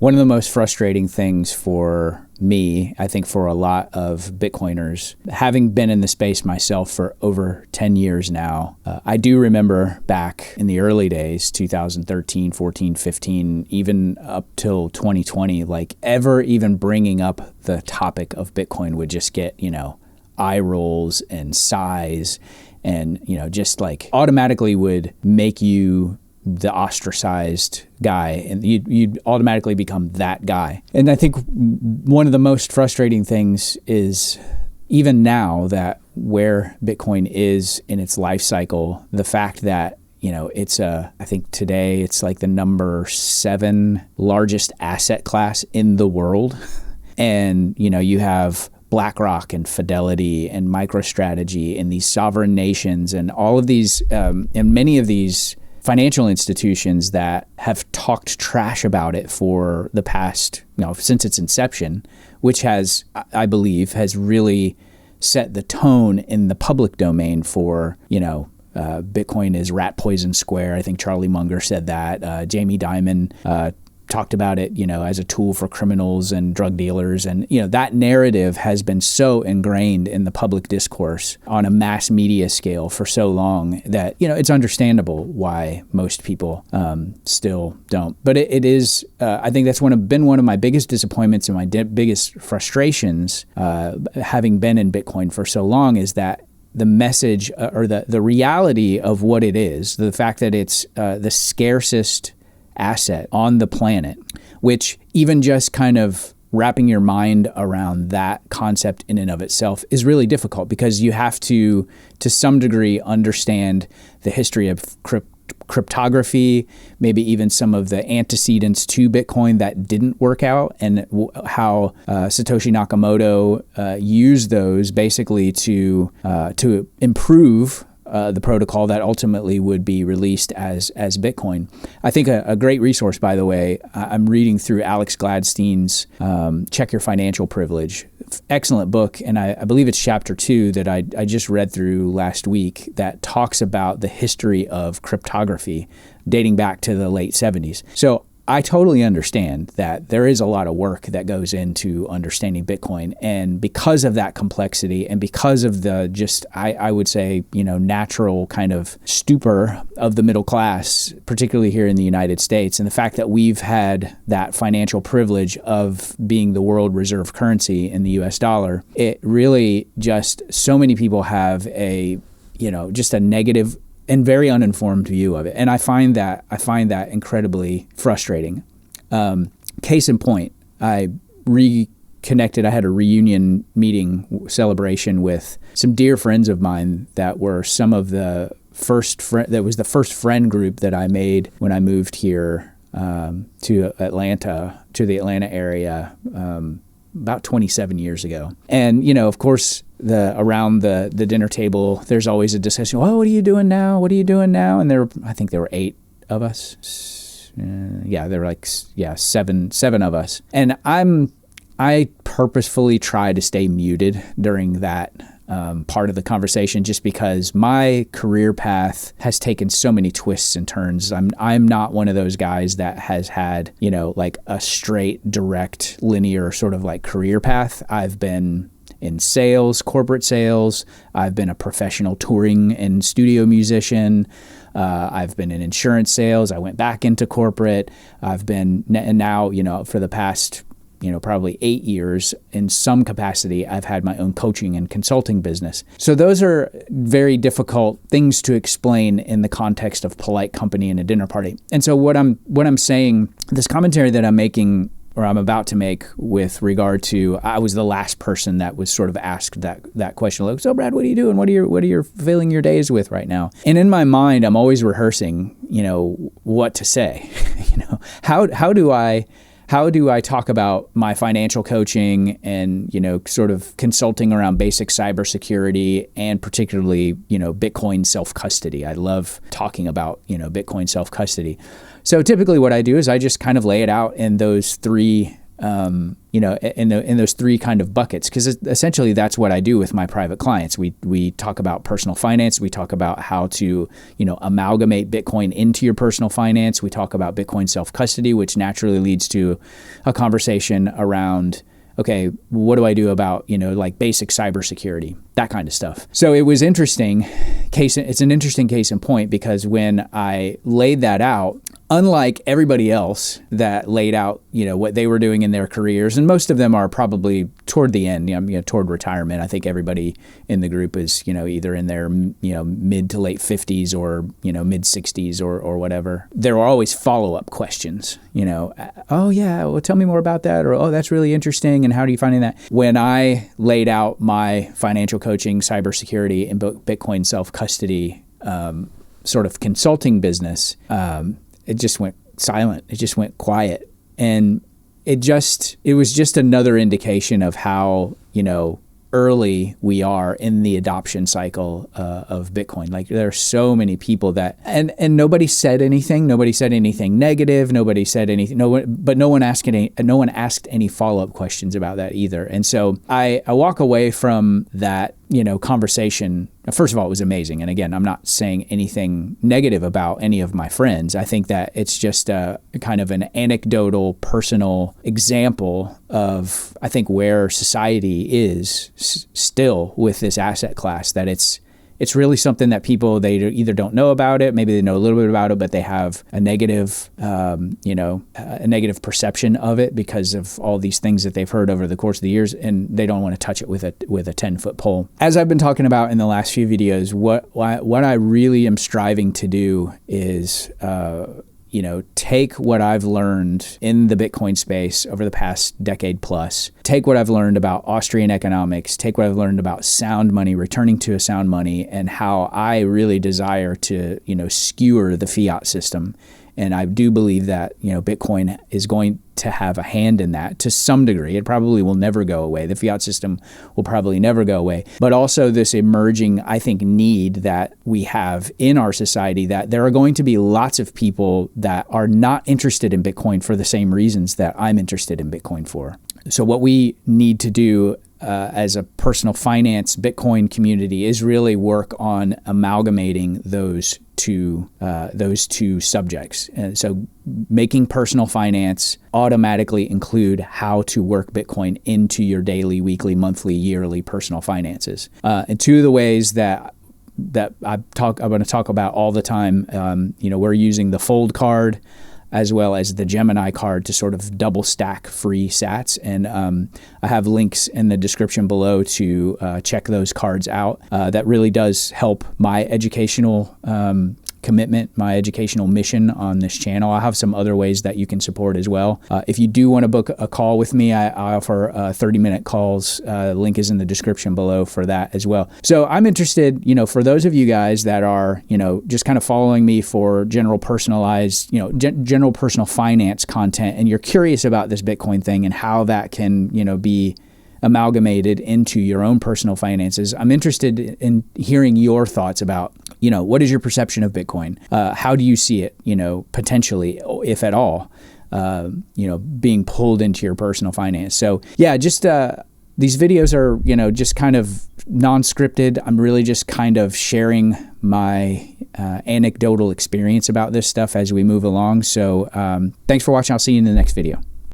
one of the most frustrating things for me, I think for a lot of Bitcoiners, having been in the space myself for over 10 years now, I do remember back in the early days, 2013, 14, 15, even up till 2020, like ever even bringing up the topic of Bitcoin would just get, eye rolls and sighs and, just like automatically would make you the ostracized guy, and you'd automatically become that guy. And I think one of the most frustrating things is even now that where Bitcoin is in its life cycle, the fact that it's I think today it's like the number 7 largest asset class in the world. And, you have BlackRock and Fidelity and MicroStrategy and these sovereign nations and all of these, and many of these financial institutions that have talked trash about it for the past, since its inception, which has, I believe, has really set the tone in the public domain for, Bitcoin is rat poison square. I think Charlie Munger said that. Jamie Dimon talked about it, as a tool for criminals and drug dealers. And, that narrative has been so ingrained in the public discourse on a mass media scale for so long that, it's understandable why most people still don't. But it is, I think that's been one of my biggest disappointments and my biggest frustrations, having been in Bitcoin for so long, is that the message or the reality of what it is, the fact that it's the scarcest asset on the planet, which even just kind of wrapping your mind around that concept in and of itself is really difficult, because you have to some degree, understand the history of cryptography, maybe even some of the antecedents to Bitcoin that didn't work out, and how Satoshi Nakamoto used those basically to improve the protocol that ultimately would be released as Bitcoin. I think a great resource, by the way, I'm reading through Alex Gladstein's Check Your Financial Privilege. Excellent book, and I believe it's chapter 2 that I just read through last week that talks about the history of cryptography dating back to the late 70s. So I totally understand that there is a lot of work that goes into understanding Bitcoin. And because of that complexity and because of the just, I would say, natural kind of stupor of the middle class, particularly here in the United States, and the fact that we've had that financial privilege of being the world reserve currency in the US dollar, it really just, so many people have just a negative and very uninformed view of it. And I find that incredibly frustrating. Case in point, I reconnected. I had a reunion meeting celebration with some dear friends of mine that were some of the that was the first friend group that I made when I moved here to the Atlanta area about 27 years ago. And, of course, around the dinner table, there's always a discussion. Oh, what are you doing now? What are you doing now? And I think there were 8 of us. There were seven of us. And I purposefully try to stay muted during that part of the conversation, just because my career path has taken so many twists and turns. I'm not one of those guys that has had, like a straight, direct, linear sort of like career path. I've been in sales, corporate sales. I've been a professional touring and studio musician. I've been in insurance sales. I went back into corporate. I've been, and now, for the past probably 8 years in some capacity, I've had my own coaching and consulting business. So those are very difficult things to explain in the context of polite company and a dinner party. And so what I'm saying, this commentary that I'm making, or I'm about to make, with regard to, I was the last person that was sort of asked that question. Like, so Brad, what are you doing? What are you filling your days with right now? And in my mind, I'm always rehearsing, what to say. How do I talk about my financial coaching and, sort of consulting around basic cybersecurity and particularly, Bitcoin self-custody? I love talking about, Bitcoin self-custody. So typically what I do is I just kind of lay it out in those 3, in those three kind of buckets, because essentially that's what I do with my private clients. We talk about personal finance. We talk about how to, amalgamate Bitcoin into your personal finance. We talk about Bitcoin self-custody, which naturally leads to a conversation around, okay, what do I do about, like basic cybersecurity, that kind of stuff. So it was interesting. It's an interesting case in point, because when I laid that out, unlike everybody else that laid out, what they were doing in their careers, and most of them are probably toward the end, toward retirement. I think everybody in the group is, either in their, mid to late 50s or, mid 60s or whatever. There are always follow-up questions, oh yeah, well, tell me more about that, or, oh, that's really interesting, and how are you finding that? When I laid out my financial coaching, cybersecurity, and Bitcoin self-custody sort of consulting business, it just went silent. It just went quiet. And it was just another indication of how, early we are in the adoption cycle of Bitcoin. Like, there are so many people that, and nobody said anything. Nobody said anything negative. Nobody said anything. But no one asked any follow-up questions about that either. And so I walk away from that, conversation. First of all, it was amazing. And again, I'm not saying anything negative about any of my friends. I think that it's just a kind of an anecdotal, personal example of, I think, where society is still with this asset class, that it's really something that people, they either don't know about it, maybe they know a little bit about it, but they have a negative, a negative perception of it because of all these things that they've heard over the course of the years, and they don't want to touch it with a 10-foot pole. As I've been talking about in the last few videos, what I really am striving to do is, take what I've learned in the Bitcoin space over the past decade plus, take what I've learned about Austrian economics, take what I've learned about sound money, returning to a sound money, and how I really desire to, skewer the fiat system. And I do believe that, Bitcoin is going to have a hand in that to some degree. It probably will never go away. The fiat system will probably never go away. But also this emerging, I think, need that we have in our society, that there are going to be lots of people that are not interested in Bitcoin for the same reasons that I'm interested in Bitcoin for. So what we need to do as a personal finance Bitcoin community is really work on amalgamating those two subjects. And so making personal finance automatically include how to work Bitcoin into your daily, weekly, monthly, yearly personal finances. And two of the ways that I'm going to talk about all the time, we're using the Fold card as well as the Gemini card to sort of double stack free sats. And I have links in the description below to check those cards out. That really does help my educational commitment, my educational mission on this channel. I have some other ways that you can support as well. If you do want to book a call with me, I offer 30-minute calls. Link is in the description below for that as well. So I'm interested, for those of you guys that are, just kind of following me for general personalized, general personal finance content, and you're curious about this Bitcoin thing and how that can, be amalgamated into your own personal finances. I'm interested in hearing your thoughts about, what is your perception of Bitcoin? How do you see it, potentially, if at all, being pulled into your personal finance? So yeah, just these videos are, just kind of non-scripted. I'm really just kind of sharing my anecdotal experience about this stuff as we move along. So thanks for watching. I'll see you in the next video.